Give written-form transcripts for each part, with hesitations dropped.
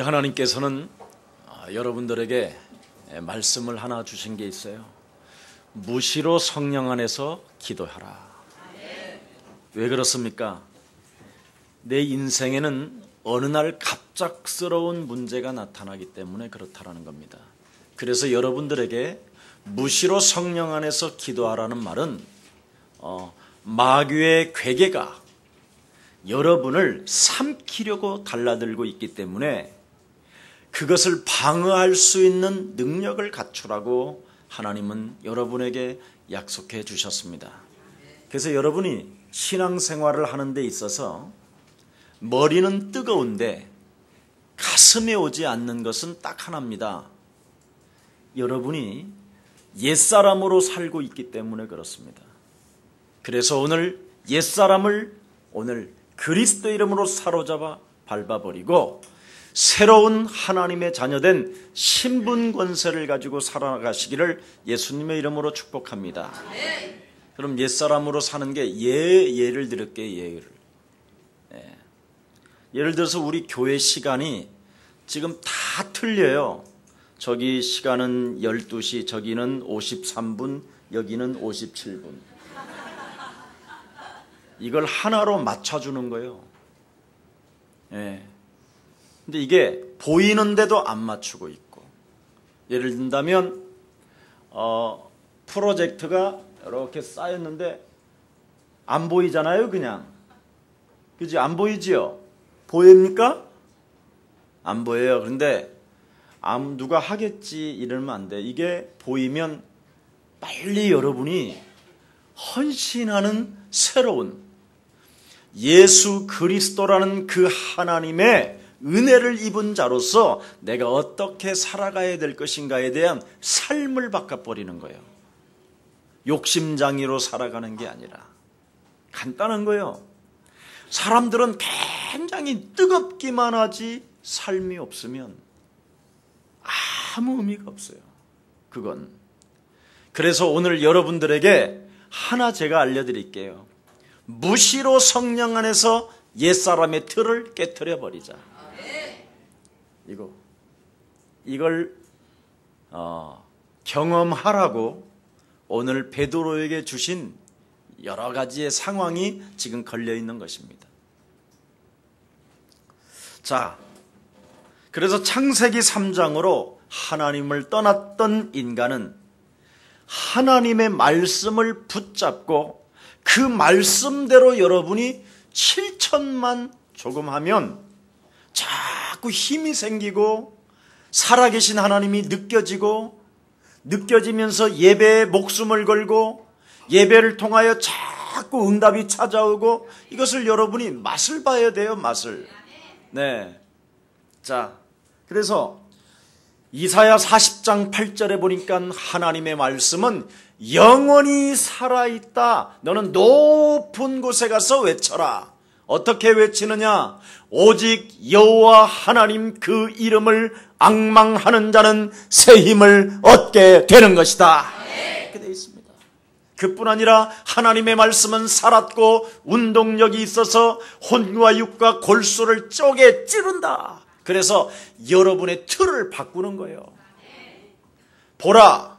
하나님께서는 여러분들에게 말씀을 하나 주신 게 있어요. 무시로 성령 안에서 기도하라. 왜 그렇습니까? 내 인생에는 어느 날 갑작스러운 문제가 나타나기 때문에 그렇다라는 겁니다. 그래서 여러분들에게 무시로 성령 안에서 기도하라는 말은 마귀의 괴계가 여러분을 삼키려고 달라들고 있기 때문에 그것을 방어할 수 있는 능력을 갖추라고 하나님은 여러분에게 약속해 주셨습니다. 그래서 여러분이 신앙생활을 하는 데 있어서 머리는 뜨거운데 가슴에 오지 않는 것은 딱 하나입니다. 여러분이 옛사람으로 살고 있기 때문에 그렇습니다. 그래서 오늘 옛사람을 오늘 그리스도 이름으로 사로잡아 밟아버리고 새로운 하나님의 자녀된 신분 권세를 가지고 살아가시기를 예수님의 이름으로 축복합니다. 그럼 옛사람으로 사는 게 예를 들을게요. 예를 들어서 우리 교회 시간이 지금 다 틀려요. 저기 시간은 12시, 저기는 53분, 여기는 57분. 이걸 하나로 맞춰주는 거예요. 근데 이게 보이는데도 안 맞추고 있고, 예를 든다면 프로젝트가 이렇게 쌓였는데 안 보이잖아요. 그냥 그지? 안 보이지요? 보입니까? 안 보여요. 그런데 누가 하겠지 이러면 안 돼. 이게 보이면 빨리 여러분이 헌신하는 새로운 예수 그리스도라는 그 하나님의 은혜를 입은 자로서 내가 어떻게 살아가야 될 것인가에 대한 삶을 바꿔버리는 거예요. 욕심장애로 살아가는 게 아니라 간단한 거예요. 사람들은 굉장히 뜨겁기만 하지 삶이 없으면 아무 의미가 없어요. 그건. 그래서 오늘 여러분들에게 하나 제가 알려드릴게요. 무시로 성령 안에서 옛사람의 틀을 깨트려 버리자. 이걸 경험하라고 오늘 베드로에게 주신 여러 가지의 상황이 지금 걸려 있는 것입니다. 자, 그래서 창세기 3장으로 하나님을 떠났던 인간은 하나님의 말씀을 붙잡고 그 말씀대로 여러분이 7천만 조금 하면 자꾸 힘이 생기고 살아계신 하나님이 느껴지면서 예배에 목숨을 걸고 예배를 통하여 자꾸 응답이 찾아오고 이것을 여러분이 맛을 봐야 돼요. 맛을. 네. 자, 그래서 이사야 40장 8절에 보니까 하나님의 말씀은 영원히 살아있다. 너는 높은 곳에 가서 외쳐라. 어떻게 외치느냐? 오직 여호와 하나님 그 이름을 앙망하는 자는 새 힘을 얻게 되는 것이다. 이렇게 되어 있습니다. 그뿐 아니라 하나님의 말씀은 살았고 운동력이 있어서 혼과 육과 골수를 쪼개 찌른다. 그래서 여러분의 틀을 바꾸는 거예요. 보라,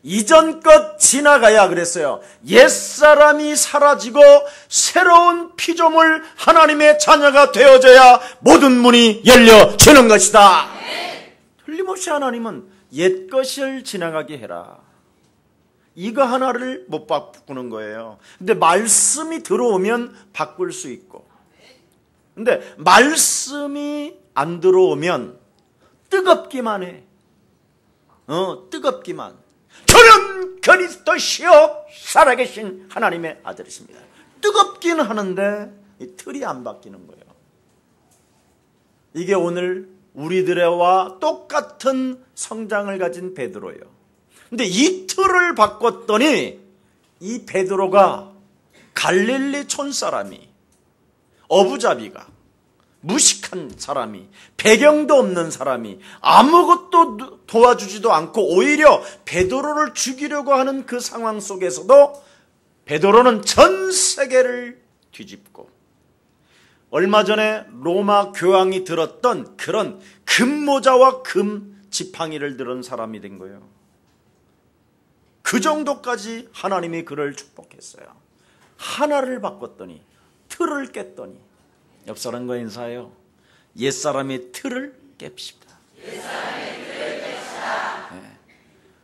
이전 것 지나가야 그랬어요. 옛사람이 사라지고 새로운 피조물 하나님의 자녀가 되어져야 모든 문이 열려지는 것이다. 틀림없이 하나님은 옛것을 지나가게 해라. 이거 하나를 못 바꾸는 거예요. 근데 말씀이 들어오면 바꿀 수 있고, 근데 말씀이 안 들어오면 뜨겁기만 해. 뜨겁기만. 저는 그리스도시요 살아계신 하나님의 아들이십니다. 뜨겁기는 하는데 이 틀이 안 바뀌는 거예요. 이게 오늘 우리들과 똑같은 성장을 가진 베드로예요. 근데 이 틀을 바꿨더니 이 베드로가 갈릴리 촌사람이, 어부잡이가, 무식한 사람이, 배경도 없는 사람이, 아무것도 도와주지도 않고 오히려 베드로를 죽이려고 하는 그 상황 속에서도 베드로는 전 세계를 뒤집고 얼마 전에 로마 교황이 들었던 그런 금모자와 금 지팡이를 들은 사람이 된 거예요. 그 정도까지 하나님이 그를 축복했어요. 하나를 바꿨더니, 틀을 깼더니, 옆 사람과 인사해요. 옛사람의 틀을 깹시다. 네.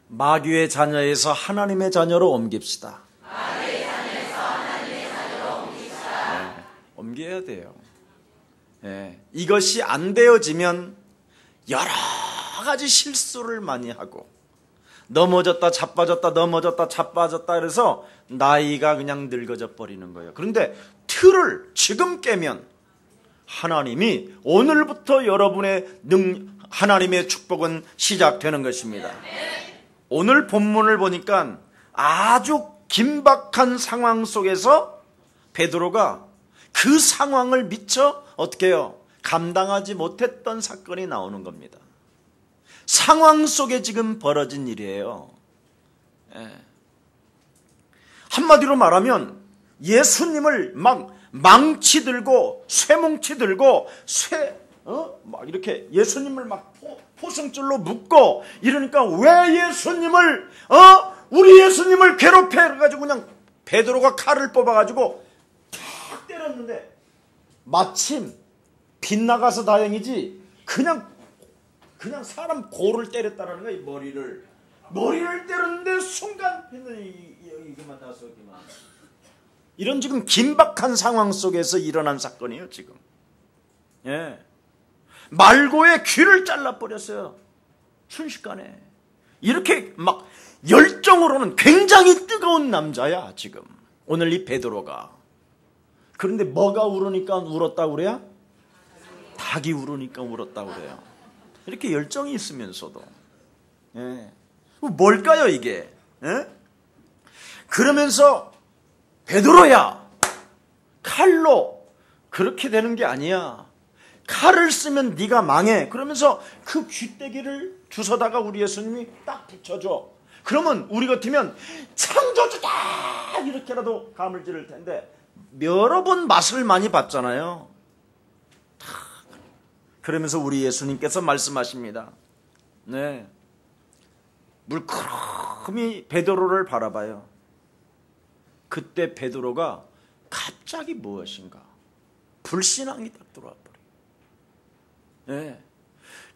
마귀의 자녀에서 하나님의 자녀로 옮깁시다. 네. 옮겨야 돼요. 네. 이것이 안 되어지면 여러 가지 실수를 많이 하고, 넘어졌다 자빠졌다 넘어졌다 자빠졌다 그래서 나이가 그냥 늙어져 버리는 거예요. 그런데 틀을 지금 깨면 하나님이 오늘부터 여러분의 하나님의 축복은 시작되는 것입니다. 오늘 본문을 보니까 아주 긴박한 상황 속에서 베드로가 그 상황을 미처 어떻게 해요? 감당하지 못했던 사건이 나오는 겁니다. 상황 속에 지금 벌어진 일이에요. 한마디로 말하면 예수님을 막 망치 들고 쇠뭉치 들고 막 이렇게 예수님을 막 포승줄로 묶고 이러니까 왜 예수님을 우리 예수님을 괴롭혀 해가지고 그냥 베드로가 칼을 뽑아가지고 탁 때렸는데 마침 빗나가서 다행이지 그냥 사람 골을 때렸다라는 거야. 머리를 때렸는데 순간 이거만 나서 이만. 이런 지금 긴박한 상황 속에서 일어난 사건이에요. 지금 말고의 귀를 잘라버렸어요. 순식간에. 이렇게 막 열정으로는 굉장히 뜨거운 남자야 지금 오늘 이 베드로가. 그런데 뭐가 울으니까 울었다고 그래요? 닭이 울으니까 울었다고 그래요. 이렇게 열정이 있으면서도. 뭘까요 이게? 그러면서 베드로야, 칼로 그렇게 되는 게 아니야. 칼을 쓰면 네가 망해. 그러면서 그 쥐떼기를 주워다가 우리 예수님이 딱 붙여줘. 그러면 우리 같으면 창조주다 이렇게라도 감을 지를 텐데 여러 번 맛을 많이 봤잖아요. 그러면서 우리 예수님께서 말씀하십니다. 네, 물끄러미 베드로를 바라봐요. 그때 베드로가 갑자기 무엇인가 불신앙이 딱 들어와 버려요. 네.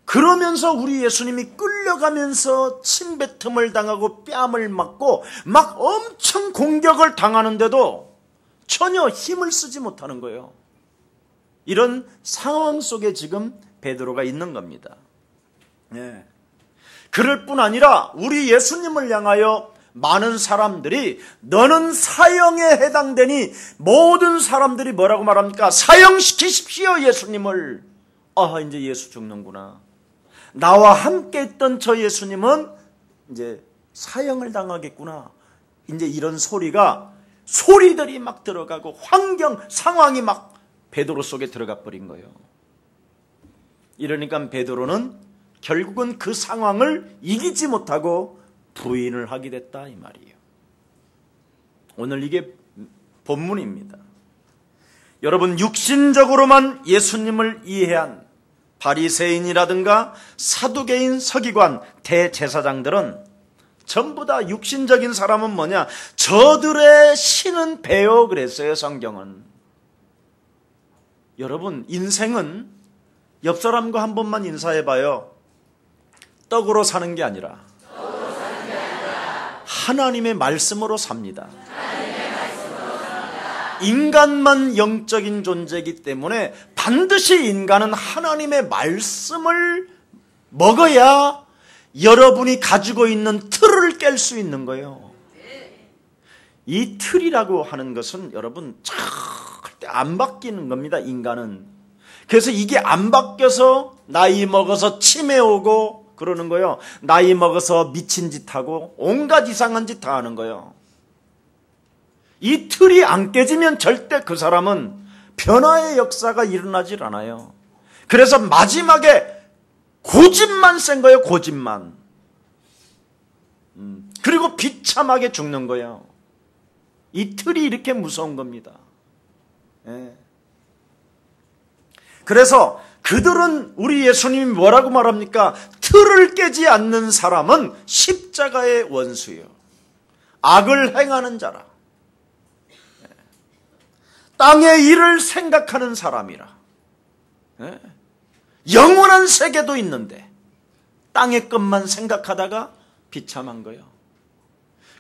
그러면서 우리 예수님이 끌려가면서 침뱉음을 당하고 뺨을 맞고 막 엄청 공격을 당하는데도 전혀 힘을 쓰지 못하는 거예요. 이런 상황 속에 지금 베드로가 있는 겁니다. 네. 그럴 뿐 아니라 우리 예수님을 향하여 많은 사람들이 너는 사형에 해당되니 모든 사람들이 뭐라고 말합니까? 사형시키십시오 예수님을. 이제 예수 죽는구나. 나와 함께 있던 저 예수님은 이제 사형을 당하겠구나. 이제 이런 소리들이 막 들어가고 상황이 막 베드로 속에 들어가 버린 거예요. 이러니까 베드로는 결국은 그 상황을 이기지 못하고 부인을 하게 됐다 이 말이에요. 오늘 이게 본문입니다. 여러분, 육신적으로만 예수님을 이해한 바리새인이라든가 사두개인, 서기관, 대제사장들은 전부 다 육신적인 사람은 뭐냐? 저들의 신은 배요 그랬어요. 성경은. 여러분, 인생은 옆 사람과 한 번만 인사해봐요. 떡으로 사는 게 아니라 하나님의 말씀으로 삽니다. 인간만 영적인 존재이기 때문에 반드시 인간은 하나님의 말씀을 먹어야 여러분이 가지고 있는 틀을 깰 수 있는 거예요. 이 틀이라고 하는 것은 여러분 절대 안 바뀌는 겁니다. 인간은. 그래서 이게 안 바뀌어서 나이 먹어서 치매 오고 그러는 거예요. 나이 먹어서 미친 짓 하고 온갖 이상한 짓 다 하는 거예요. 이 틀이 안 깨지면 절대 그 사람은 변화의 역사가 일어나질 않아요. 그래서 마지막에 고집만 센 거예요. 고집만. 그리고 비참하게 죽는 거예요. 이 틀이 이렇게 무서운 겁니다. 예. 그래서 그들은 우리 예수님이 뭐라고 말합니까? 틀을 깨지 않는 사람은 십자가의 원수요, 악을 행하는 자라, 땅의 일을 생각하는 사람이라. 영원한 세계도 있는데 땅의 것만 생각하다가 비참한 거예요.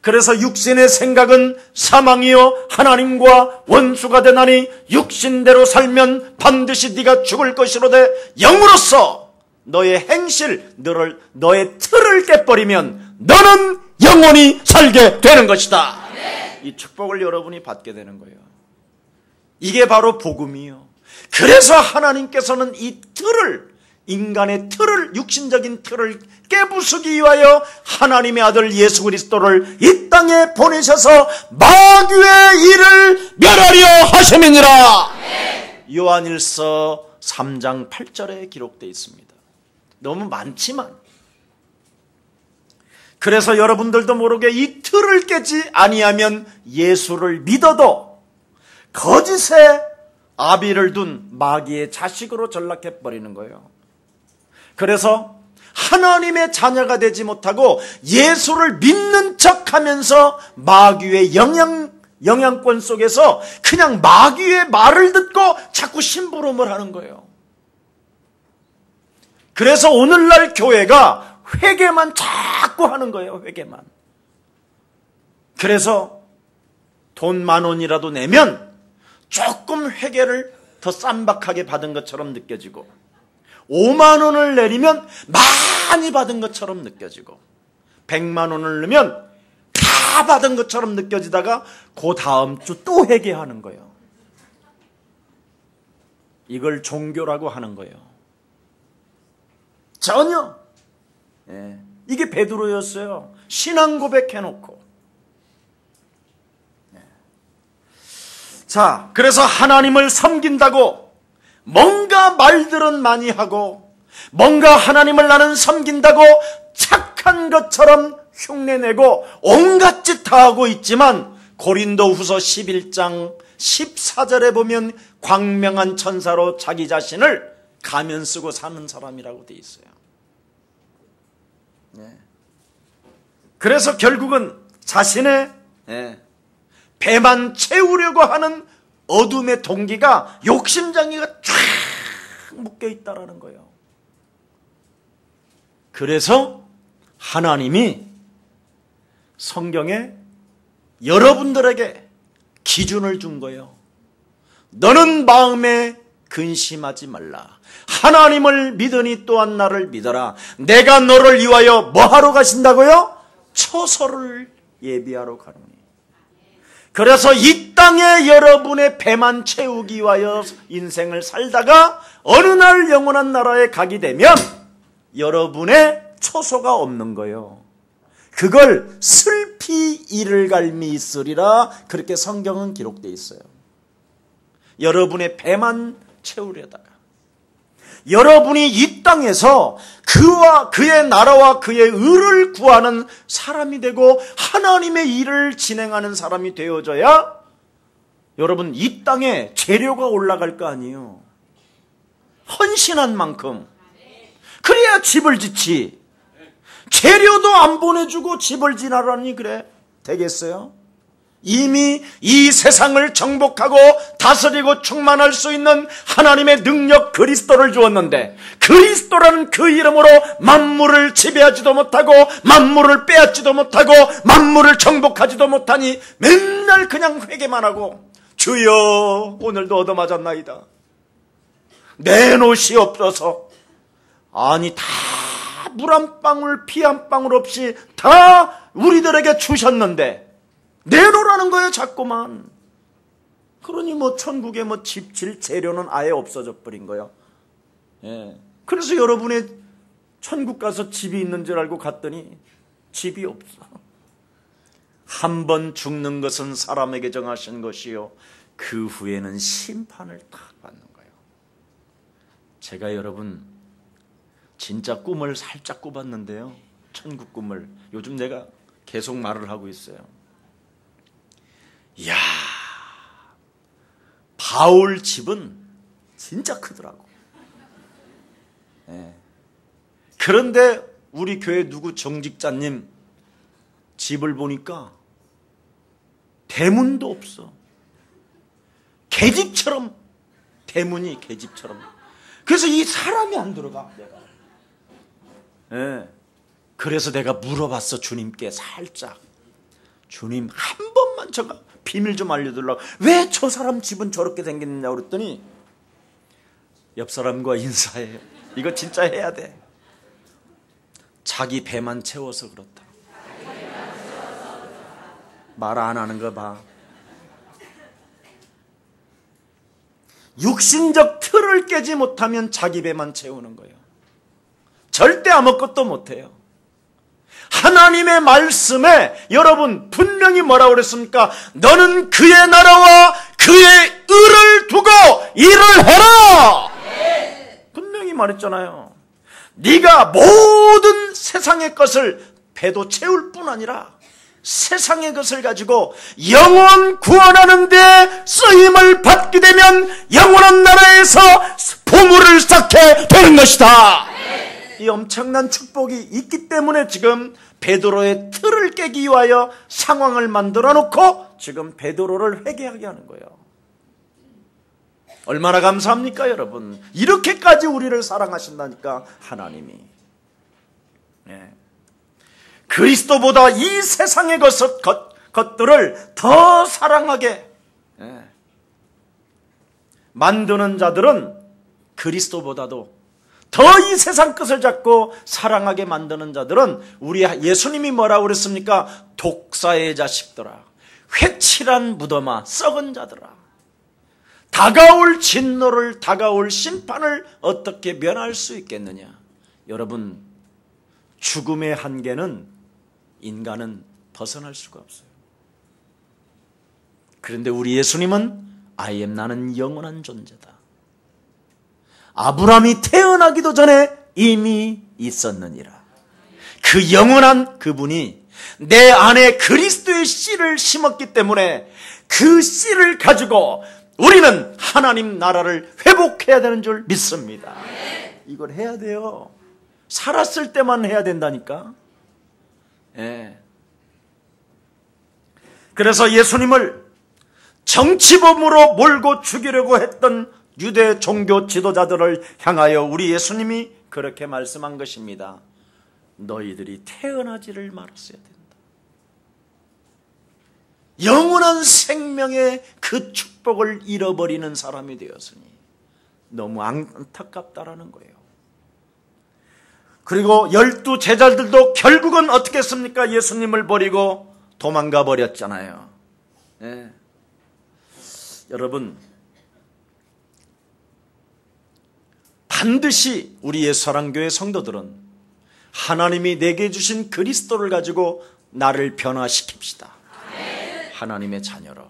그래서 육신의 생각은 사망이요 하나님과 원수가 되나니 육신대로 살면 반드시 네가 죽을 것이로되 영으로서 너의 행실, 너의 틀을 깨버리면 너는 영원히 살게 되는 것이다. 이 축복을 여러분이 받게 되는 거예요. 이게 바로 복음이요. 그래서 하나님께서는 이 틀을, 인간의 틀을, 육신적인 틀을 깨부수기 위하여 하나님의 아들 예수 그리스도를 이 땅에 보내셔서 마귀의 일을 멸하려 하심이니라. 요한일서 3장 8절에 기록되어 있습니다. 너무 많지만, 그래서 여러분들도 모르게 이 틀을 깨지 아니하면 예수를 믿어도 거짓의 아비를 둔 마귀의 자식으로 전락해 버리는 거예요. 그래서 하나님의 자녀가 되지 못하고 예수를 믿는 척하면서 마귀의 영향권 속에서 그냥 마귀의 말을 듣고 자꾸 심부름을 하는 거예요. 그래서 오늘날 교회가 회개만 자꾸 하는 거예요. 회개만. 그래서 돈 10,000원이라도 내면 조금 회개를 더 쌈박하게 받은 것처럼 느껴지고, 5만 원을 내리면 많이 받은 것처럼 느껴지고, 100만 원을 넣으면 다 받은 것처럼 느껴지다가 그 다음 주 또 회개하는 거예요. 이걸 종교라고 하는 거예요. 전혀. 이게 베드로였어요. 신앙 고백해놓고. 자, 그래서 하나님을 섬긴다고 뭔가 말들은 많이 하고, 뭔가 하나님을 나는 섬긴다고 착한 것처럼 흉내내고 온갖 짓 다 하고 있지만, 고린도후서 11장 14절에 보면 광명한 천사로 자기 자신을 가면 쓰고 사는 사람이라고 돼 있어요. 그래서 결국은 자신의 배만 채우려고 하는 어둠의 동기가, 욕심장애가 쫙 묶여 있다라는 거예요. 그래서 하나님이 성경에 여러분들에게 기준을 준 거예요. 너는 마음에 근심하지 말라. 하나님을 믿으니 또한 나를 믿어라. 내가 너를 위하여 뭐하러 가신다고요? 처소를 예비하러 가노니. 그래서 이 땅에 여러분의 배만 채우기 위하여 인생을 살다가 어느 날 영원한 나라에 가게 되면 여러분의 처소가 없는 거예요. 그걸 슬피 이를 갈미 있으리라, 그렇게 성경은 기록되어 있어요. 여러분의 배만 채우려다가 여러분이 이 땅에서 그와 그의 나라와 그의 의를 구하는 사람이 되고 하나님의 일을 진행하는 사람이 되어져야 여러분 이 땅에 재료가 올라갈 거 아니에요. 헌신한 만큼. 그래야 집을 짓지. 재료도 안 보내주고 집을 지나라니 그래 되겠어요? 이미 이 세상을 정복하고 다스리고 충만할 수 있는 하나님의 능력 그리스도를 주었는데, 그리스도라는 그 이름으로 만물을 지배하지도 못하고 만물을 빼앗지도 못하고 만물을 정복하지도 못하니 맨날 그냥 회개만 하고, 주여 오늘도 얻어맞았나이다, 내놓으시옵소서. 아니 다 물 한 방울 피 한 방울 없이 다 우리들에게 주셨는데 내놓으라는 거예요, 자꾸만. 그러니 천국에 집 질 재료는 아예 없어져 버린 거예요. 그래서 여러분의 천국 가서 집이 있는 줄 알고 갔더니 집이 없어. 한 번 죽는 것은 사람에게 정하신 것이요, 그 후에는 심판을 딱 받는 거예요. 제가 여러분 진짜 꿈을 살짝 꿔봤는데요, 천국 꿈을. 요즘 내가 계속 말을 하고 있어요. 이야, 바울 집은 진짜 크더라고. 그런데 우리 교회 누구 정직자님 집을 보니까 대문도 없어. 계집처럼, 대문이 계집처럼. 그래서 이 사람이 안 들어가. 그래서 내가 물어봤어, 주님께 살짝. 주님, 한 번만 제가 비밀 좀 알려달라고. 왜 저 사람 집은 저렇게 생겼느냐 그랬더니 옆 사람과 인사해요. 이거 진짜 해야 돼. 자기 배만 채워서 그렇다. 말 안 하는 거 봐. 육신적 틀을 깨지 못하면 자기 배만 채우는 거예요. 절대 아무것도 못해요. 하나님의 말씀에 여러분 분명히 뭐라고 그랬습니까? 너는 그의 나라와 그의 의를 두고 일을 해라. 분명히 말했잖아요. 네가 모든 세상의 것을 배도 채울 뿐 아니라 세상의 것을 가지고 영혼 구원하는 데 쓰임을 받게 되면 영원한 나라에서 보물을 쌓게 되는 것이다. 이 엄청난 축복이 있기 때문에 지금 베드로의 틀을 깨기 위하여 상황을 만들어 놓고 지금 베드로를 회개하게 하는 거예요. 얼마나 감사합니까, 여러분? 이렇게까지 우리를 사랑하신다니까, 하나님이. 그리스도보다 이 세상의 것들을 더 사랑하게 만드는 자들은 그리스도보다도 더 이 세상 것을 잡고 사랑하게 만드는 자들은 우리 예수님이 뭐라고 그랬습니까? 독사의 자식들아, 회칠한 무덤아, 썩은 자들아, 다가올 진노를, 다가올 심판을 어떻게 면할 수 있겠느냐. 여러분, 죽음의 한계는 인간은 벗어날 수가 없어요. 그런데 우리 예수님은 나는 영원한 존재다. 아브라함이 태어나기도 전에 이미 있었느니라. 그 영원한 그분이 내 안에 그리스도의 씨를 심었기 때문에 그 씨를 가지고 우리는 하나님 나라를 회복해야 되는 줄 믿습니다. 이걸 해야 돼요. 살았을 때만 해야 된다니까. 그래서 예수님을 정치범으로 몰고 죽이려고 했던 유대 종교 지도자들을 향하여 우리 예수님이 그렇게 말씀한 것입니다. 너희들이 태어나지를 말았어야 된다. 영원한 생명의 그 축복을 잃어버리는 사람이 되었으니 너무 안타깝다라는 거예요. 그리고 12 제자들도 결국은 어떻게 했습니까? 예수님을 버리고 도망가 버렸잖아요. 여러분, 반드시 우리 예수사랑교회 성도들은 하나님이 내게 주신 그리스도를 가지고 나를 변화시킵시다. 하나님의 자녀로.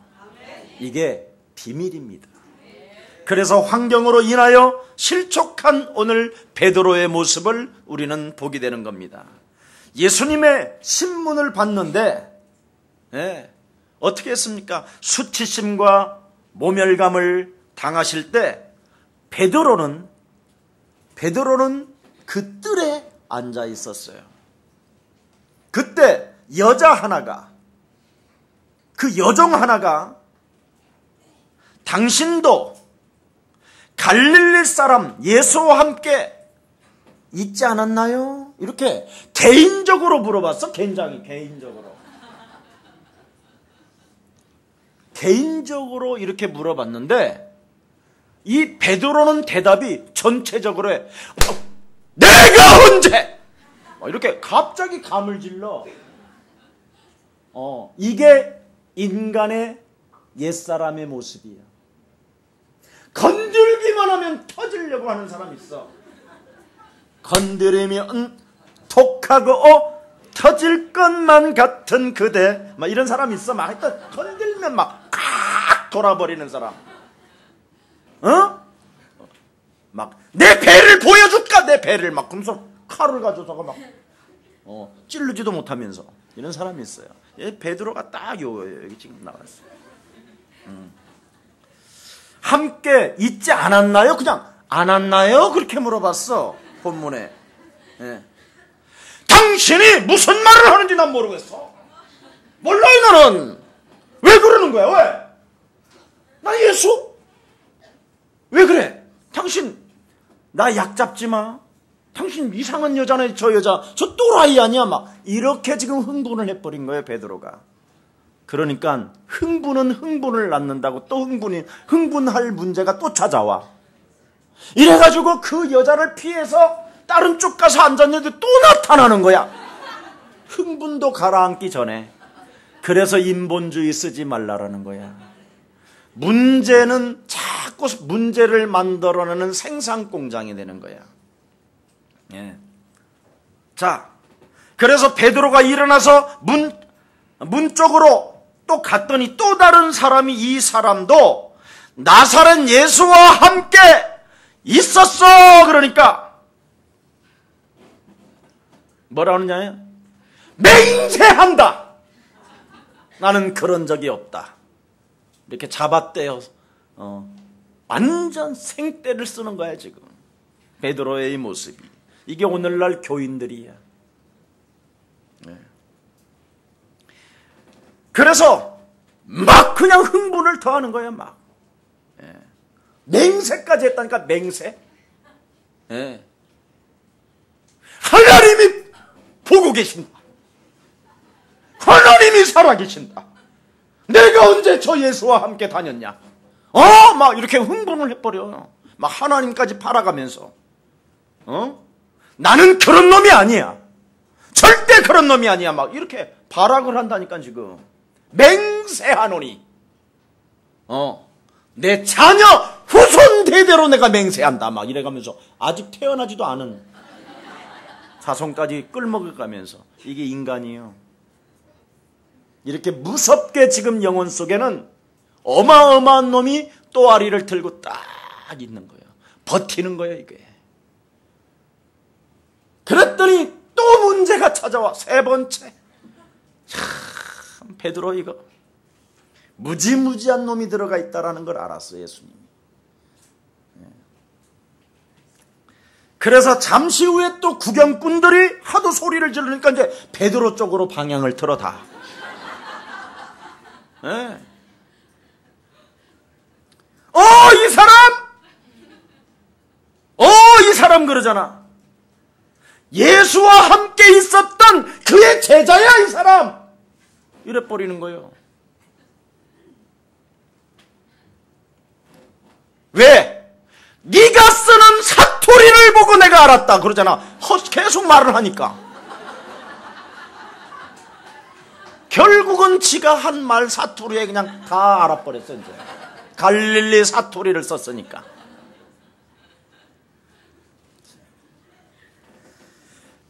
이게 비밀입니다. 그래서 환경으로 인하여 실족한 오늘 베드로의 모습을 우리는 보게 되는 겁니다. 예수님의 신문을 봤는데 어떻게 했습니까? 수치심과 모멸감을 당하실 때 베드로는 그 뜰에 앉아 있었어요. 그때 여자 하나가, 그 여종 하나가 당신도 갈릴리 사람 예수와 함께 있지 않았나요? 이렇게 개인적으로 물어봤어. 개인적으로 이렇게 물어봤는데 이 베드로는 대답이 전체적으로 해. 내가 언제? 이렇게 갑자기 감을 질러. 이게 인간의 옛사람의 모습이야. 건들기만 하면 터지려고 하는 사람이 있어. 건드리면 독하고 터질 것만 같은 그대, 막 이런 사람이 있어. 막 하여튼 건들면 막 꽉 돌아버리는 사람. 막 내 배를 보여줄까? 내 배를 막 그러면서 칼을 가져다가 막 찌르지도 못하면서 이런 사람이 있어요. 베드로가 딱 여기 지금 나왔어요. 함께 있지 않았나요? 그냥 안 왔나요? 그렇게 물어봤어. 본문에. 예. 당신이 무슨 말을 하는지 난 모르겠어. 몰라요 나는. 왜 그러는 거야? 왜? 나 예수? 왜 그래? 당신 나 약 잡지 마. 당신 이상한 여자네. 저 여자 저 또라이 아니야. 막 이렇게 지금 흥분을 해버린 거예요 베드로가. 그러니까 흥분은 흥분을 낳는다고 또 흥분할 문제가 또 찾아와. 이래가지고 그 여자를 피해서 다른 쪽 가서 앉았는데 또 나타나는 거야. 흥분도 가라앉기 전에. 그래서 인본주의 쓰지 말라라는 거야. 문제는 자꾸 문제를 만들어내는 생산공장이 되는 거야. 예. 자, 그래서 베드로가 일어나서 문 쪽으로 또 갔더니 또 다른 사람이 이 사람도 나사렛 예수와 함께 있었어. 그러니까 뭐라 하느냐? 맹세한다. 나는 그런 적이 없다. 이렇게 잡아떼어 완전 생떼를 쓰는 거야 지금. 베드로의 이 모습이. 이게 오늘날 교인들이야. 네. 그래서 막 그냥 흥분을 더하는 거야 막. 네. 맹세까지 했다니까. 맹세. 네. 하나님이 보고 계신다. 하나님이 살아계신다. 내가 언제 저 예수와 함께 다녔냐. 막 이렇게 흥분을 해버려. 막 하나님까지 팔아가면서. 나는 그런 놈이 아니야. 절대 그런 놈이 아니야. 막 이렇게 발악을 한다니까 지금. 맹세하노니. 내 자녀 후손 대대로 내가 맹세한다. 막 이래가면서 아직 태어나지도 않은 자손까지 끌먹어가면서. 이게 인간이에요. 이렇게 무섭게 지금 영혼 속에는 어마어마한 놈이 또아리를 들고 딱 있는 거예요. 버티는 거예요 이게. 그랬더니 또 문제가 찾아와. 세 번째. 참 베드로 이거 무지무지한 놈이 들어가 있다라는 걸 알았어요 예수님이. 그래서 잠시 후에 또 구경꾼들이 하도 소리를 지르니까 이제 베드로 쪽으로 방향을 틀어 다. 네. 이 사람! 이 사람 그러잖아. 예수와 함께 있었던 그의 제자야 이 사람. 이래 버리는 거예요. 왜? 네가 쓰는 사투리를 보고 내가 알았다 그러잖아. 계속 말을 하니까. 결국은 지가 한 말 사투리에 그냥 다 알아버렸어 이제. 갈릴리 사투리를 썼으니까.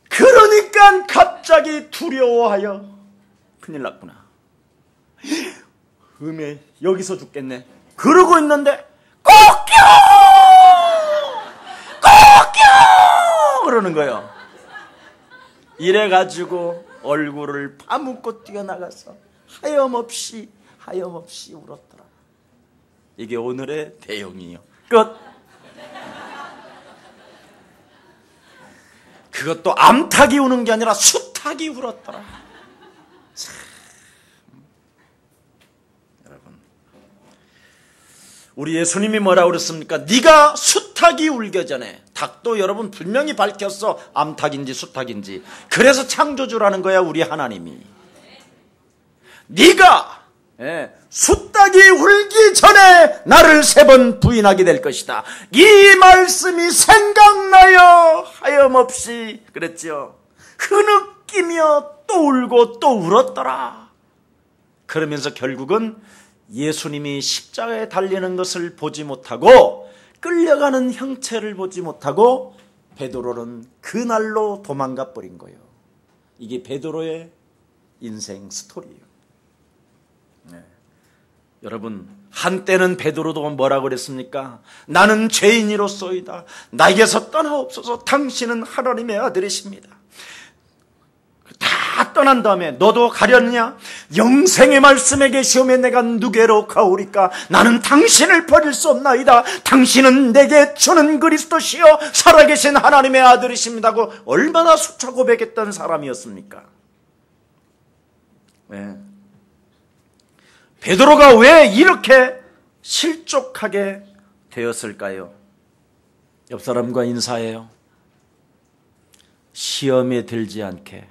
그러니까 갑자기 두려워하여 큰일 났구나. 음에 여기서 죽겠네. 그러고 있는데 꼭겨! 꼭겨! 그러는 거예요. 이래가지고 얼굴을 파묻고 뛰어나가서 하염없이 울었더라. 이게 오늘의 내용이에요. 끝. 그것도 암탉이 우는 게 아니라 수탉이 울었더라. 참. 여러분, 우리 예수님이 뭐라고 그랬습니까? 네가 수탉이 울기 전에. 닭도 여러분 분명히 밝혔어. 암탉인지 수탉인지. 그래서 창조주라는 거야 우리 하나님이. 네가 수탉이 울기 전에 나를 3번 부인하게 될 것이다. 이 말씀이 생각나요. 하염없이 그랬죠. 흐느끼며 또 울고 또 울었더라. 그러면서 결국은 예수님이 십자가에 달리는 것을 보지 못하고 끌려가는 형체를 보지 못하고 베드로는 그날로 도망가 버린 거예요. 이게 베드로의 인생 스토리예요. 네. 여러분, 한때는 베드로도 뭐라고 그랬습니까? 나는 죄인이로소이다. 나에게서 떠나옵소서. 당신은 하나님의 아들이십니다. 다 떠난 다음에 너도 가렸냐? 영생의 말씀에 계시오매 내가 누게로 가오리까? 나는 당신을 버릴 수 없나이다. 당신은 내게 주는 그리스도시요 살아계신 하나님의 아들이십니다고 얼마나 수차 고백했던 사람이었습니까? 네. 베드로가 왜 이렇게 실족하게 되었을까요? 옆 사람과 인사해요. 시험에 들지 않게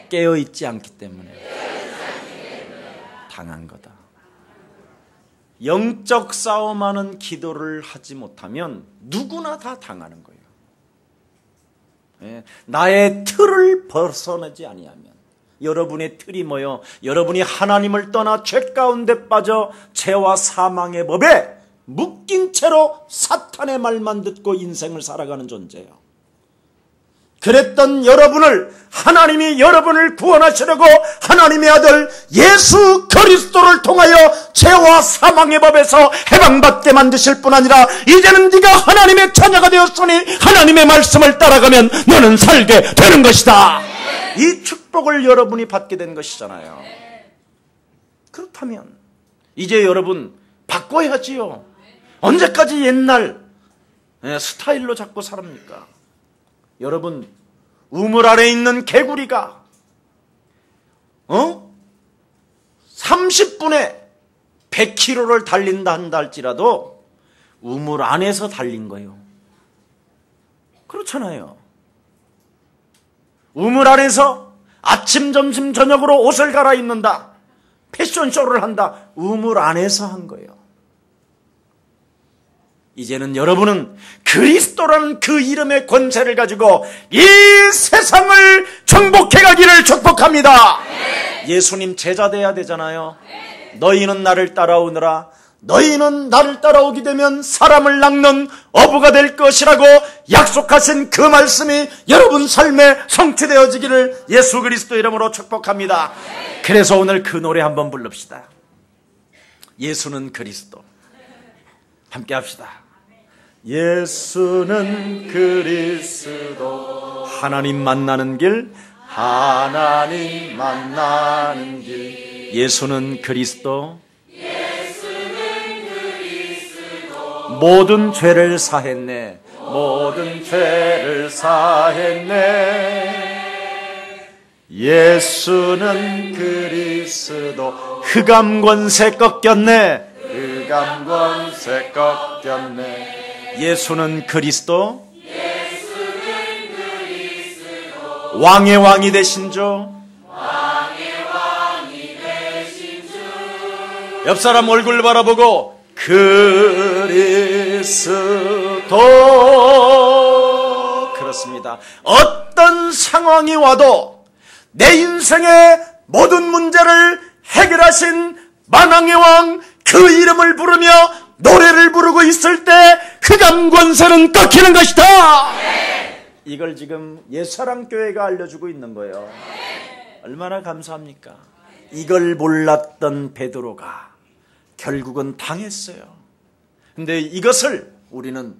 깨어있지 않기 때문에 당한 거다. 영적 싸움하는 기도를 하지 못하면 누구나 다 당하는 거예요. 예, 나의 틀을 벗어나지 아니하면, 여러분의 틀이 뭐요? 여러분이 하나님을 떠나 죄 가운데 빠져 죄와 사망의 법에 묶인 채로 사탄의 말만 듣고 인생을 살아가는 존재예요. 그랬던 여러분을 하나님이 여러분을 구원하시려고 하나님의 아들 예수 그리스도를 통하여 죄와 사망의 법에서 해방받게 만드실 뿐 아니라 이제는 네가 하나님의 자녀가 되었으니 하나님의 말씀을 따라가면 너는 살게 되는 것이다. 이 축복을 여러분이 받게 된 것이잖아요. 그렇다면 이제 여러분 바꿔야지요. 언제까지 옛날 스타일로 자꾸 살합니까? 여러분, 우물 아래 있는 개구리가 30분에 100km를 달린다 한다 할지라도 우물 안에서 달린 거예요. 그렇잖아요. 우물 안에서 아침, 점심, 저녁으로 옷을 갈아입는다. 패션쇼를 한다. 우물 안에서 한 거예요. 이제는 여러분은 그리스도라는 그 이름의 권세를 가지고 이 세상을 정복해 가기를 축복합니다. 예수님 제자 돼야 되잖아요. 너희는 나를 따라오느라. 너희는 나를 따라오게 되면 사람을 낚는 어부가 될 것이라고 약속하신 그 말씀이 여러분 삶에 성취되어지기를 예수 그리스도 이름으로 축복합니다. 그래서 오늘 그 노래 한번 부릅시다. 예수는 그리스도. 함께 합시다. 예수는 그리스도. 하나님 만나는 길, 하나님 만나는 길. 예수는 그리스도. 모든 죄를 사했네. 모든 죄를 사했네. 예수는 그리스도. 흑암 권세 꺾였네. 흑암 권세 꺾였네. 예수는 그리스도. 예수는 그리스도. 왕의 왕이 되신 주. 왕의 왕이 되신 주. 옆 사람 얼굴 바라보고 그리스도. 그렇습니다. 어떤 상황이 와도 내 인생의 모든 문제를 해결하신 만왕의 왕 그 이름을 부르며 노래를 부르고 있을 때 흑암 권세는 꺾이는 것이다. 이걸 지금 옛사랑교회가 알려주고 있는 거예요. 얼마나 감사합니까? 이걸 몰랐던 베드로가 결국은 당했어요. 근데 이것을 우리는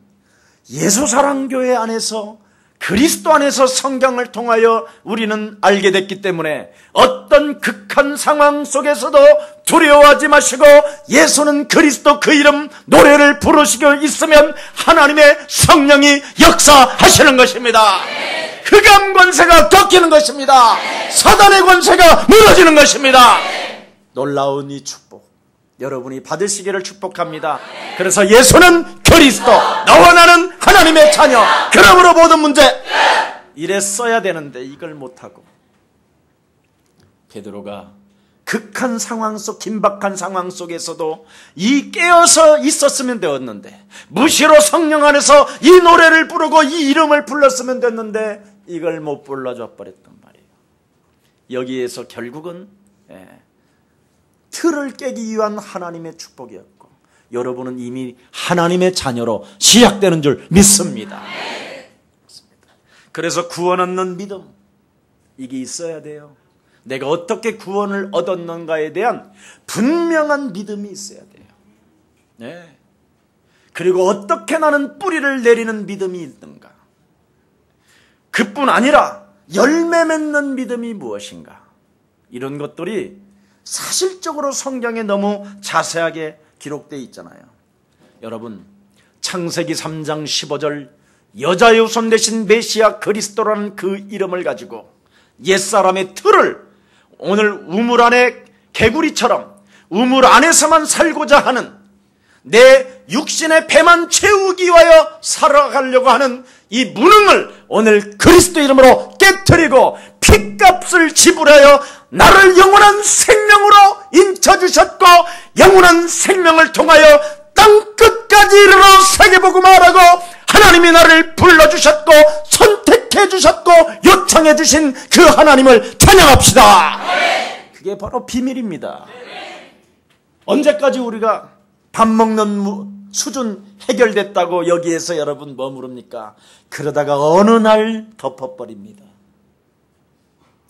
예수사랑교회 안에서 그리스도 안에서 성경을 통하여 우리는 알게 됐기 때문에 어떤 극한 상황 속에서도 두려워하지 마시고 예수는 그리스도 그 이름 노래를 부르시고 있으면 하나님의 성령이 역사하시는 것입니다. 흑암 권세가 꺾이는 것입니다. 사단의 권세가 무너지는 것입니다. 놀라운 이 축복 여러분이 받으시기를 축복합니다. 그래서 예수는 그리스도, 너와 나는 하나님의 자녀. 그러므로 모든 문제 이랬어야 되는데 이걸 못하고 베드로가 극한 상황 속, 긴박한 상황 속에서도 이 깨어서 있었으면 되었는데, 무시로 성령 안에서 이 노래를 부르고 이 이름을 불렀으면 됐는데 이걸 못 불러줘 버렸단 말이에요. 여기에서 결국은 틀을 깨기 위한 하나님의 축복이었고, 여러분은 이미 하나님의 자녀로 시작되는 줄 믿습니다. 그래서 구원 얻는 믿음, 이게 있어야 돼요. 내가 어떻게 구원을 얻었는가에 대한 분명한 믿음이 있어야 돼요. 네. 그리고 어떻게 나는 뿌리를 내리는 믿음이 있는가. 그뿐 아니라 열매 맺는 믿음이 무엇인가. 이런 것들이 사실적으로 성경에 너무 자세하게 기록되어 있잖아요. 여러분, 창세기 3장 15절 여자의 후손 되신 메시아 그리스도라는 그 이름을 가지고 옛사람의 틀을 오늘 우물 안에 개구리처럼 우물 안에서만 살고자 하는 내 육신의 배만 채우기 위하여 살아가려고 하는 이 무능을 오늘 그리스도 이름으로 깨트리고 핏값을 지불하여 나를 영원한 생명으로 인쳐주셨고 영원한 생명을 통하여 땅끝까지 이르러 세계복음화하라고 하나님이 나를 불러주셨고 선택해주셨고 요청해주신 그 하나님을 찬양합시다. 그게 바로 비밀입니다. 언제까지 우리가 밥 먹는 수준 해결됐다고 여기에서 여러분 머무릅니까? 그러다가 어느 날 덮어버립니다.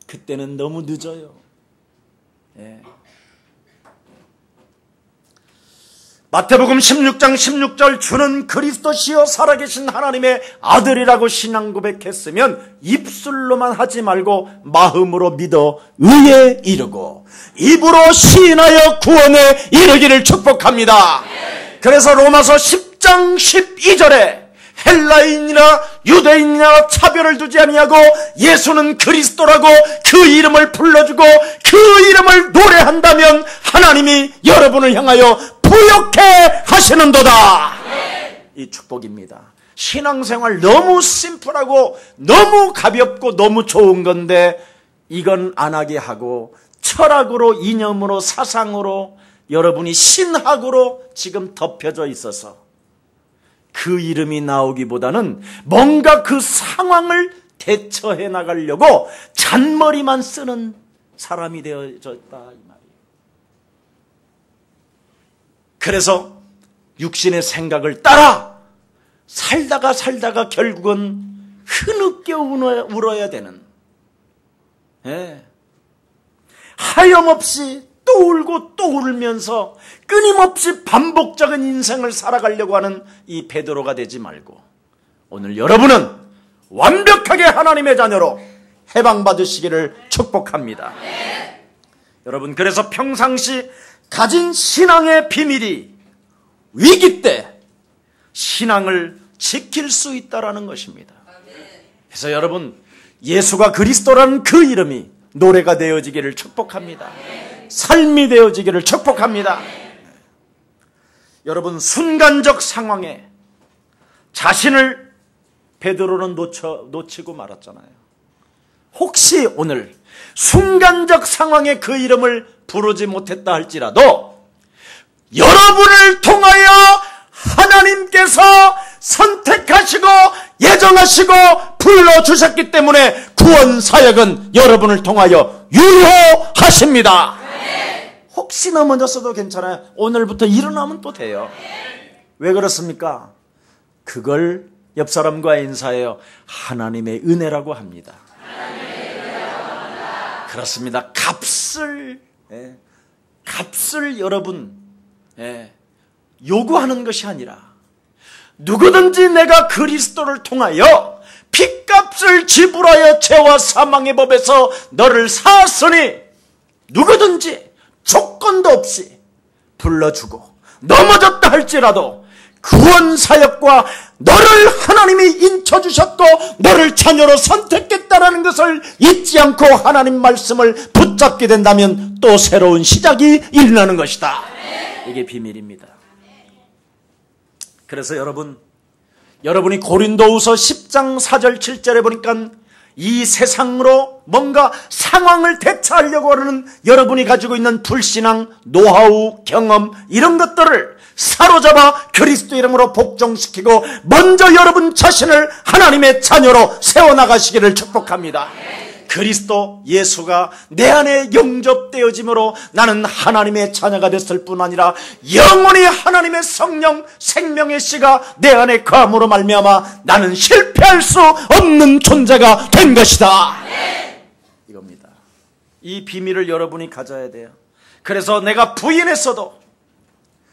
그때는 너무 늦어요. 예. 마태복음 16장 16절 주는 그리스도시요 살아계신 하나님의 아들이라고 신앙 고백했으면 입술로만 하지 말고 마음으로 믿어 의에 이르고 입으로 시인하여 구원에 이르기를 축복합니다. 그래서 로마서 10장 12절에 헬라인이나 유대인이나 차별을 두지 아니하고 예수는 그리스도라고 그 이름을 불러주고 그 이름을 노래한다면 하나님이 여러분을 향하여 부욕해 하시는도다. 이 축복입니다. 신앙생활 너무 심플하고 너무 가볍고 너무 좋은 건데 이건 안 하게 하고 철학으로 이념으로 사상으로 여러분이 신학으로 지금 덮여져 있어서 그 이름이 나오기보다는 뭔가 그 상황을 대처해 나가려고 잔머리만 쓰는 사람이 되어졌다 이 말이에요. 그래서 육신의 생각을 따라 살다가 결국은 흐느껴 울어야 되는, 예. 하염없이 또 울고 또 울면서 끊임없이 반복적인 인생을 살아가려고 하는 이 베드로가 되지 말고 오늘 여러분은 완벽하게 하나님의 자녀로 해방받으시기를 축복합니다. 여러분, 그래서 평상시 가진 신앙의 비밀이 위기 때 신앙을 지킬 수 있다라는 것입니다. 그래서 여러분, 예수가 그리스도라는 그 이름이 노래가 되어지기를 축복합니다. 삶이 되어지기를 축복합니다. 여러분, 순간적 상황에 자신을 베드로는 놓치고 말았잖아요. 혹시 오늘 순간적 상황에 그 이름을 부르지 못했다 할지라도 여러분을 통하여 하나님께서 선택하시고 예정하시고 불러주셨기 때문에 구원 사역은 여러분을 통하여 유효하십니다. 혹시 넘어졌어도 괜찮아요. 오늘부터 일어나면 또 돼요. 왜 그렇습니까? 그걸 옆 사람과 인사해요. 하나님의 은혜라고 합니다. 그렇습니다. 값을 여러분 요구하는 것이 아니라 누구든지 내가 그리스도를 통하여 핏값을 지불하여 죄와 사망의 법에서 너를 사았으니 누구든지 조건도 없이 불러주고 넘어졌다 할지라도 구원 사역과 너를 하나님이 인쳐주셨고 너를 자녀로 선택했다라는 것을 잊지 않고 하나님 말씀을 붙잡게 된다면 또 새로운 시작이 일어나는 것이다. 이게 비밀입니다. 그래서 여러분이 고린도후서 10장 4절 7절에 보니까 이 세상으로 뭔가 상황을 대처하려고 하는 여러분이 가지고 있는 불신앙, 노하우, 경험 이런 것들을 사로잡아 그리스도 이름으로 복종시키고 먼저 여러분 자신을 하나님의 자녀로 세워나가시기를 축복합니다. 그리스도 예수가 내 안에 영접되어짐으로 나는 하나님의 자녀가 됐을 뿐 아니라 영원히 하나님의 성령 생명의 씨가 내 안에 거함으로 말미암아 나는 실패할 수 없는 존재가 된 것이다. 이겁니다. 이 비밀을 여러분이 가져야 돼요. 그래서 내가 부인했어도,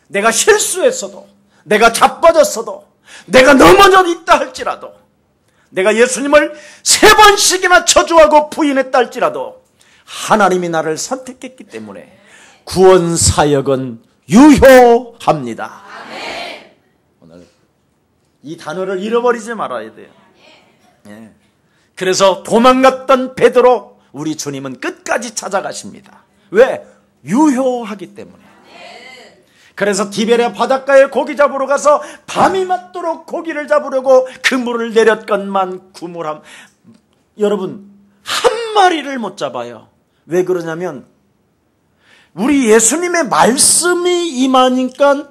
내가 실수했어도, 내가 자빠졌어도, 내가 넘어져 있다 할지라도, 내가 예수님을 3번씩이나 저주하고 부인했다 할지라도 하나님이 나를 선택했기 때문에 구원 사역은 유효합니다. 오늘 이 단어를 잃어버리지 말아야 돼요. 예. 그래서 도망갔던 베드로 우리 주님은 끝까지 찾아가십니다. 왜? 유효하기 때문에. 그래서 디베랴 바닷가에 고기 잡으러 가서 밤이 맞도록 고기를 잡으려고 그물을 내렸건만 구물함. 여러분, 한 마리를 못 잡아요. 왜 그러냐면 우리 예수님의 말씀이 임하니까.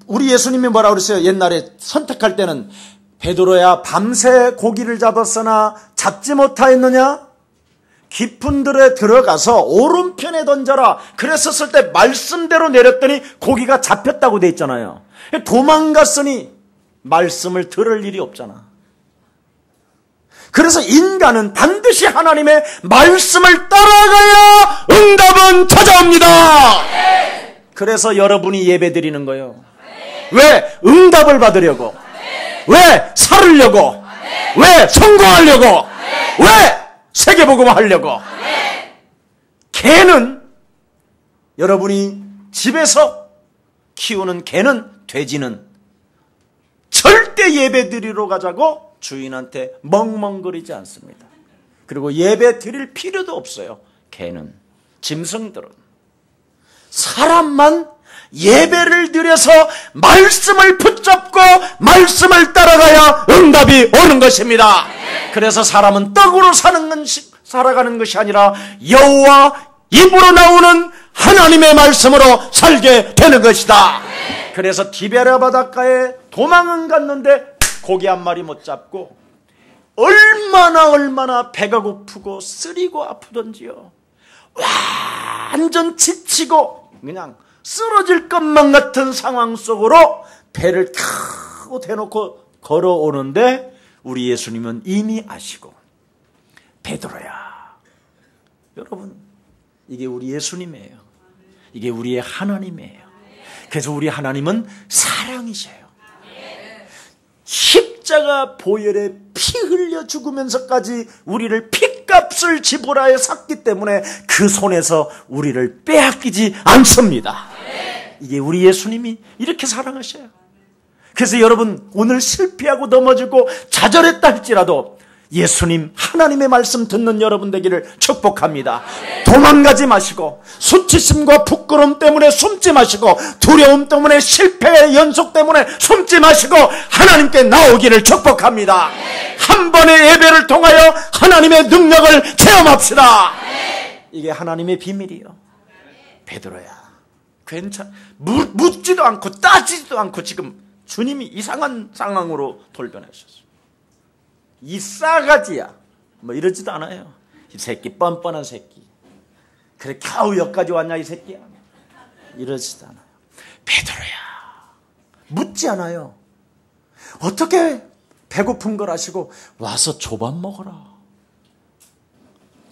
우리 예수님이 뭐라고 그랬어요? 옛날에 선택할 때는 베드로야 밤새 고기를 잡았으나 잡지 못하였느냐? 깊은 들에 들어가서 오른편에 던져라. 그랬었을 때 말씀대로 내렸더니 고기가 잡혔다고 돼 있잖아요. 도망갔으니 말씀을 들을 일이 없잖아. 그래서 인간은 반드시 하나님의 말씀을 따라가야 응답은 찾아옵니다. 그래서 여러분이 예배 드리는 거예요. 왜? 응답을 받으려고. 왜? 살으려고. 왜? 성공하려고. 왜? 세계복음 하려고. 개는 여러분이 집에서 키우는 개는, 돼지는 절대 예배 드리러 가자고 주인한테 멍멍거리지 않습니다. 그리고 예배 드릴 필요도 없어요. 개는, 짐승들은. 사람만 예배를 드려서 말씀을 붙잡고 말씀을 따라가야 응답이 오는 것입니다. 그래서 사람은 떡으로 살아가는 것이 아니라 여호와 입으로 나오는 하나님의 말씀으로 살게 되는 것이다. 그래서 디베랴 바닷가에 도망은 갔는데 고기 한 마리 못 잡고 얼마나 배가 고프고 쓰리고 아프던지요. 완전 지치고 그냥 쓰러질 것만 같은 상황 속으로 배를 타고 대놓고 걸어오는데 우리 예수님은 이미 아시고, 베드로야. 여러분, 이게 우리 예수님이에요. 이게 우리의 하나님이에요. 그래서 우리 하나님은 사랑이셔요. 십자가 보혈에 피 흘려 죽으면서까지 우리를 핏값을 지불하여 샀기 때문에 그 손에서 우리를 빼앗기지 않습니다. 이게 우리 예수님이 이렇게 사랑하셔요. 그래서 여러분, 오늘 실패하고 넘어지고 좌절했다 할지라도 예수님, 하나님의 말씀 듣는 여러분 되기를 축복합니다. 도망가지 마시고, 수치심과 부끄러움 때문에 숨지 마시고, 두려움 때문에, 실패의 연속 때문에 숨지 마시고 하나님께 나오기를 축복합니다. 한 번의 예배를 통하여 하나님의 능력을 체험합시다. 이게 하나님의 비밀이에요. 베드로야, 묻지도 않고 따지지도 않고 지금 주님이 이상한 상황으로 돌변하셨어요. 이 싸가지야 뭐 이러지도 않아요. 이 새끼, 뻔뻔한 새끼, 그래 겨우 여기까지 왔냐 이 새끼야, 이러지도 않아요. 베드로야, 묻지 않아요. 어떻게 배고픈 걸 아시고 와서 조밥 먹어라.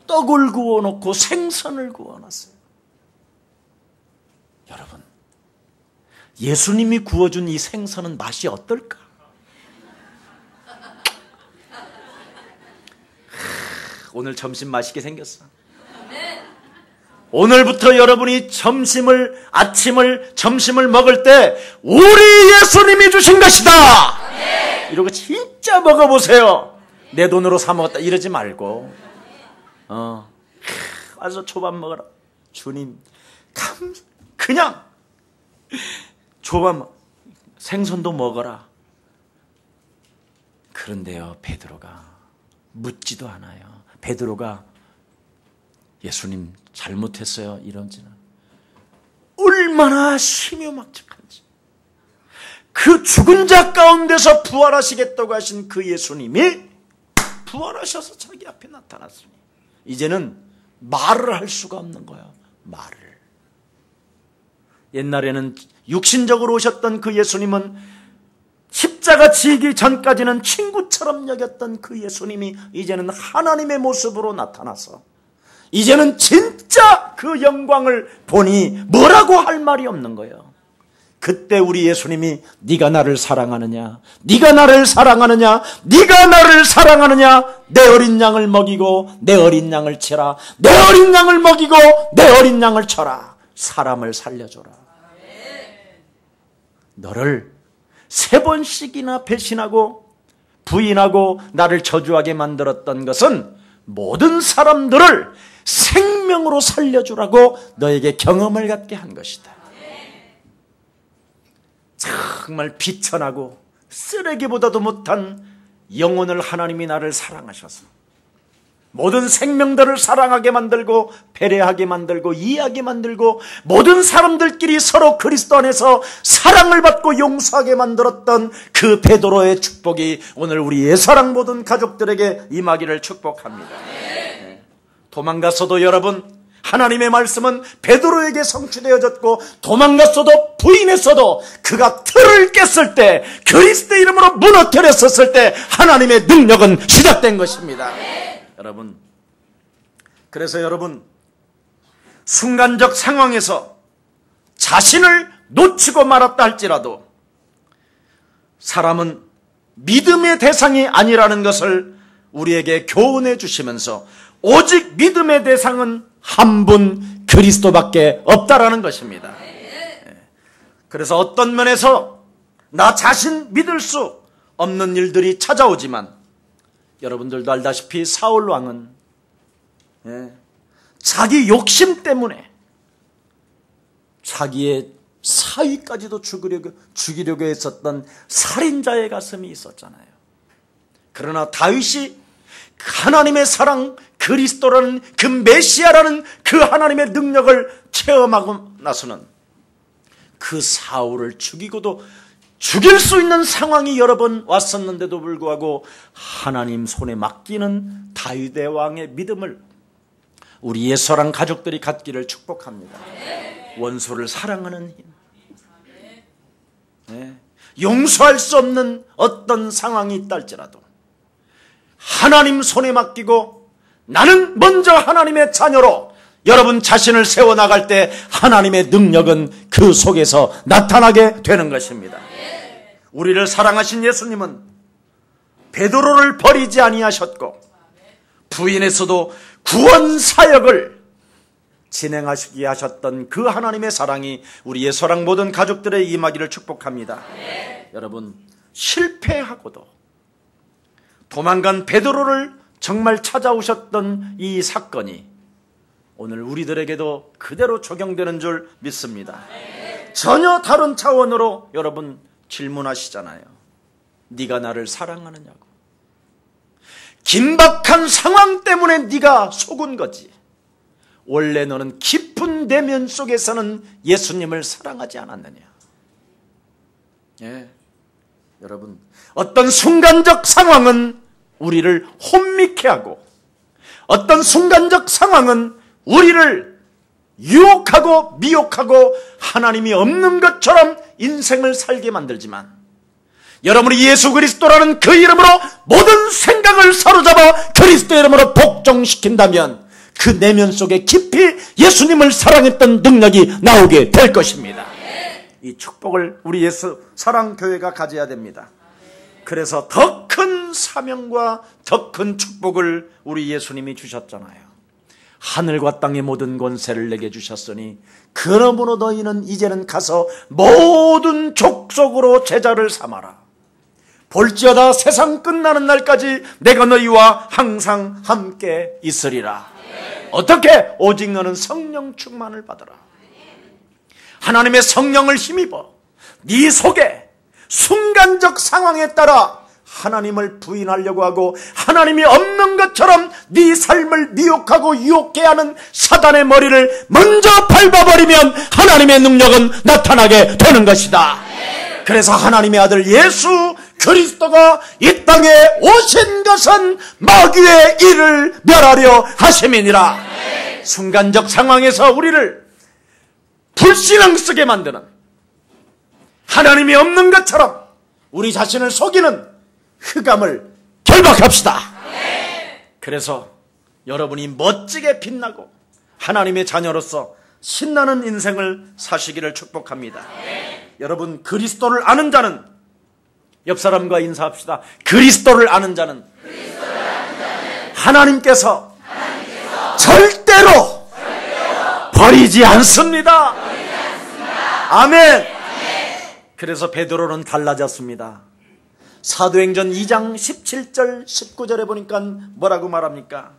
떡을 구워놓고 생선을 구워놨어요. 여러분, 예수님이 구워준 이 생선은 맛이 어떨까? 오늘 점심 맛있게 생겼어. 오늘부터 여러분이 아침을, 점심을 먹을 때 우리 예수님이 주신 것이다. 이러고 진짜 먹어보세요. 내 돈으로 사 먹었다 이러지 말고, 와서 초밥 먹어라. 주님, 그냥 초밥, 생선도 먹어라. 그런데요, 베드로가 묻지도 않아요. 베드로가 예수님 잘못했어요 이런지는, 얼마나 심요막측한지. 그 죽은 자 가운데서 부활하시겠다고 하신 그 예수님이 부활하셔서 자기 앞에 나타났으니 이제는 말을 할 수가 없는 거예요. 말을. 옛날에는 육신적으로 오셨던 그 예수님은, 십자가 지기 전까지는 친구처럼 여겼던 그 예수님이 이제는 하나님의 모습으로 나타나서 이제는 진짜 그 영광을 보니 뭐라고 할 말이 없는 거예요. 그때 우리 예수님이 네가 나를 사랑하느냐, 네가 나를 사랑하느냐, 네가 나를 사랑하느냐, 내 어린 양을 먹이고 내 어린 양을 치라, 내 어린 양을 먹이고 내 어린 양을 쳐라, 사람을 살려줘라. 너를 3번씩이나 배신하고 부인하고 나를 저주하게 만들었던 것은 모든 사람들을 생명으로 살려주라고 너에게 경험을 갖게 한 것이다. 정말 비천하고 쓰레기보다도 못한 영혼을 하나님이 나를 사랑하셔서 모든 생명들을 사랑하게 만들고 배려하게 만들고 이해하게 만들고 모든 사람들끼리 서로 그리스도 안에서 사랑을 받고 용서하게 만들었던 그 베드로의 축복이 오늘 우리 예사랑 모든 가족들에게 임하기를 축복합니다. 도망갔어도 여러분, 하나님의 말씀은 베드로에게 성취되어졌고, 도망갔어도 부인했어도 그가 틀을 깼을 때, 그리스도의 이름으로 무너뜨렸었을 때 하나님의 능력은 시작된 것입니다. 여러분, 그래서 여러분, 순간적 상황에서 자신을 놓치고 말았다 할지라도 사람은 믿음의 대상이 아니라는 것을 우리에게 교훈해 주시면서 오직 믿음의 대상은 한 분 그리스도밖에 없다라는 것입니다. 그래서 어떤 면에서 나 자신 믿을 수 없는 일들이 찾아오지만 여러분들도 알다시피 사울 왕은 자기 욕심 때문에 자기의 사위까지도 죽이려고 했었던 살인자의 가슴이 있었잖아요. 그러나 다윗이 하나님의 사랑, 그리스도라는 그 메시아라는 그 하나님의 능력을 체험하고 나서는 그 사울을 죽이고도 죽일 수 있는 상황이 여러 번 왔었는데도 불구하고 하나님 손에 맡기는 다윗의 왕의 믿음을 우리 예서랑 가족들이 갖기를 축복합니다. 원수를 사랑하는 힘, 용서할 수 없는 어떤 상황이 있다 할지라도 하나님 손에 맡기고 나는 먼저 하나님의 자녀로 여러분 자신을 세워나갈 때 하나님의 능력은 그 속에서 나타나게 되는 것입니다. 우리를 사랑하신 예수님은 베드로를 버리지 아니하셨고 부인에서도 구원 사역을 진행하시게 하셨던 그 하나님의 사랑이 우리 예서랑 모든 가족들의 임하기를 축복합니다. 여러분, 실패하고도 도망간 베드로를 정말 찾아오셨던 이 사건이 오늘 우리들에게도 그대로 적용되는 줄 믿습니다. 전혀 다른 차원으로 여러분 질문하시잖아요. 네가 나를 사랑하느냐고. 긴박한 상황 때문에 네가 속은 거지. 원래 너는 깊은 내면 속에서는 예수님을 사랑하지 않았느냐. 여러분, 어떤 순간적 상황은 우리를 혼미케 하고 어떤 순간적 상황은 우리를 유혹하고 미혹하고 하나님이 없는 것처럼 인생을 살게 만들지만 여러분이 예수 그리스도라는 그 이름으로 모든 생각을 사로잡아 그리스도의 이름으로 복종시킨다면 그 내면 속에 깊이 예수님을 사랑했던 능력이 나오게 될 것입니다. 이 축복을 우리 예수 사랑교회가 가져야 됩니다. 그래서 더 큰 사명과 더 큰 축복을 우리 예수님이 주셨잖아요. 하늘과 땅의 모든 권세를 내게 주셨으니 그러므로 너희는 이제는 가서 모든 족속으로 제자를 삼아라. 볼지어다 세상 끝나는 날까지 내가 너희와 항상 함께 있으리라. 어떻게? 오직 너는 성령 충만을 받아라. 하나님의 성령을 힘입어 네 속에 순간적 상황에 따라 하나님을 부인하려고 하고 하나님이 없는 것처럼 네 삶을 미혹하고 유혹해 하는 사단의 머리를 먼저 밟아버리면 하나님의 능력은 나타나게 되는 것이다. 그래서 하나님의 아들 예수 그리스도가 이 땅에 오신 것은 마귀의 일을 멸하려 하심이니라. 순간적 상황에서 우리를 불신앙 쓰게 만드는 하나님이 없는 것처럼 우리 자신을 속이는 흑암을 결박합시다. 그래서 여러분이 멋지게 빛나고 하나님의 자녀로서 신나는 인생을 사시기를 축복합니다. 여러분, 그리스도를 아는 자는, 옆 사람과 인사합시다. 그리스도를 아는 자는 하나님께서 절대로 버리지 않습니다. 아멘. 그래서 베드로는 달라졌습니다. 사도행전 2장 17절 19절에 보니까 뭐라고 말합니까?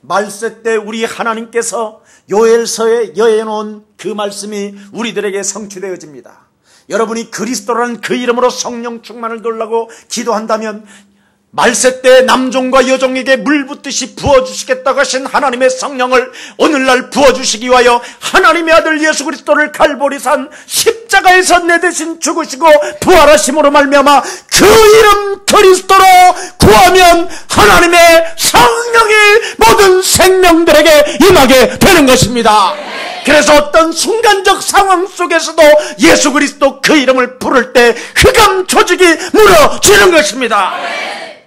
말세 때 우리 하나님께서 요엘서에 여해놓은 그 말씀이 우리들에게 성취되어집니다. 여러분이 그리스도라는 그 이름으로 성령 충만을 달라고 기도한다면 말세 때 남종과 여종에게 물 붓듯이 부어주시겠다고 하신 하나님의 성령을 오늘날 부어주시기 위하여 하나님의 아들 예수 그리스도를 갈보리산 십자가에서 내 대신 죽으시고 부활하심으로 말미암아 그 이름 그리스도로 구하면 하나님의 성령이 모든 생명들에게 임하게 되는 것입니다. 그래서 어떤 순간적 상황 속에서도 예수 그리스도 그 이름을 부를 때 흑암 조직이 무너지는 것입니다.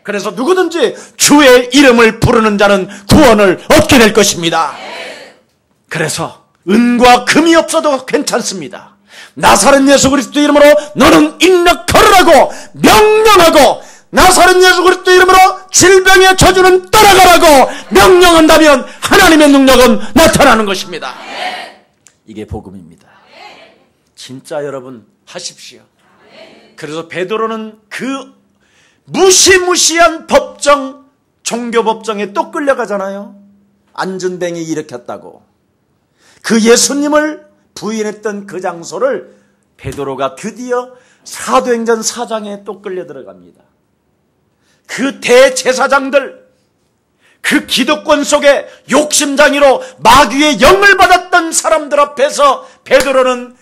그래서 누구든지 주의 이름을 부르는 자는 구원을 얻게 될 것입니다. 그래서 은과 금이 없어도 괜찮습니다. 나사렛 예수 그리스도 이름으로 너는 인력 걸으라고 명령하고, 나사렛 예수 그리스도 이름으로 질병의 저주는 떠나가라고 명령한다면 하나님의 능력은 나타나는 것입니다. 이게 복음입니다. 진짜 여러분 하십시오. 그래서 베드로는 그 무시무시한 법정, 종교 법정에 또 끌려가잖아요. 안전뱅이 일으켰다고. 그 예수님을 부인했던 그 장소를 베드로가 드디어 사도행전 4장에 또 끌려 들어갑니다. 그 대제사장들, 그 기득권 속에 욕심장이로 마귀의 영을 받았던 사람들 앞에서 베드로는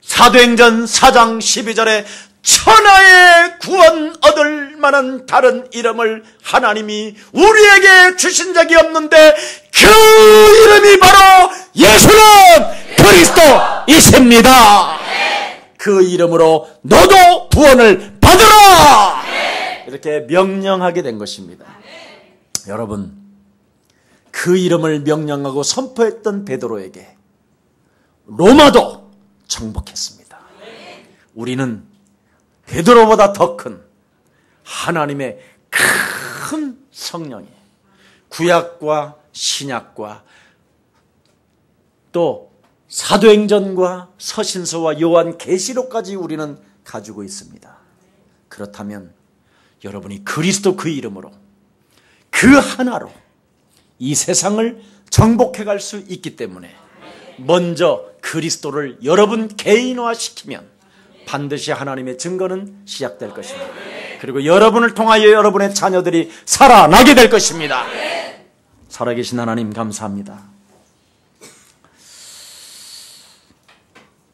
사도행전 4장 12절에 천하의 구원 얻을 만한 다른 이름을 하나님이 우리에게 주신 적이 없는데 그 이름이 바로 예수는 그리스도이십니다. 그 이름으로 너도 구원을 받으라! 이렇게 명령하게 된 것입니다. 여러분, 그 이름을 명령하고 선포했던 베드로에게 로마도 정복했습니다. 우리는 베드로보다 더 큰 하나님의 큰 성령이 구약과 신약과 또 사도행전과 서신서와 요한계시록까지 우리는 가지고 있습니다. 그렇다면 여러분이 그리스도 그 이름으로 그 하나로 이 세상을 정복해 갈 수 있기 때문에 먼저 그리스도를 여러분 개인화시키면 반드시 하나님의 증거는 시작될 것입니다. 그리고 여러분을 통하여 여러분의 자녀들이 살아나게 될 것입니다. 살아계신 하나님 감사합니다.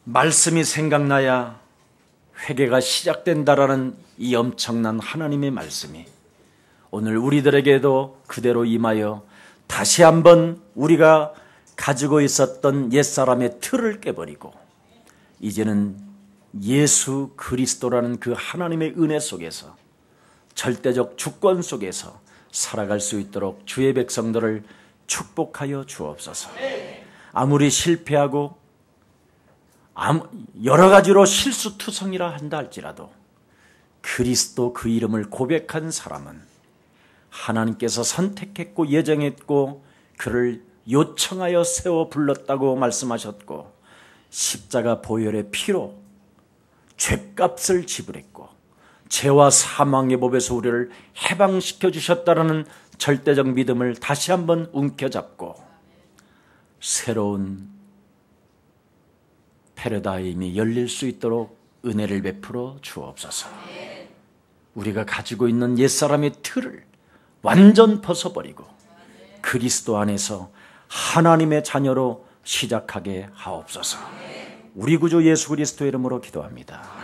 말씀이 생각나야 회개가 시작된다라는 이 엄청난 하나님의 말씀이 오늘 우리들에게도 그대로 임하여 다시 한번 우리가 가지고 있었던 옛사람의 틀을 깨버리고 이제는 예수 그리스도라는 그 하나님의 은혜 속에서 절대적 주권 속에서 살아갈 수 있도록 주의 백성들을 축복하여 주옵소서. 아무리 실패하고 여러 가지로 실수투성이라 한다 할지라도 그리스도 그 이름을 고백한 사람은 하나님께서 선택했고 예정했고 그를 요청하여 세워 불렀다고 말씀하셨고 십자가 보혈의 피로 죄값을 지불했고 죄와 사망의 법에서 우리를 해방시켜 주셨다는 절대적 믿음을 다시 한번 움켜잡고 새로운 패러다임이 열릴 수 있도록 은혜를 베풀어 주옵소서. 우리가 가지고 있는 옛사람의 틀을 완전 벗어버리고 그리스도 안에서 하나님의 자녀로 시작하게 하옵소서. 우리 구주 예수 그리스도의 이름으로 기도합니다.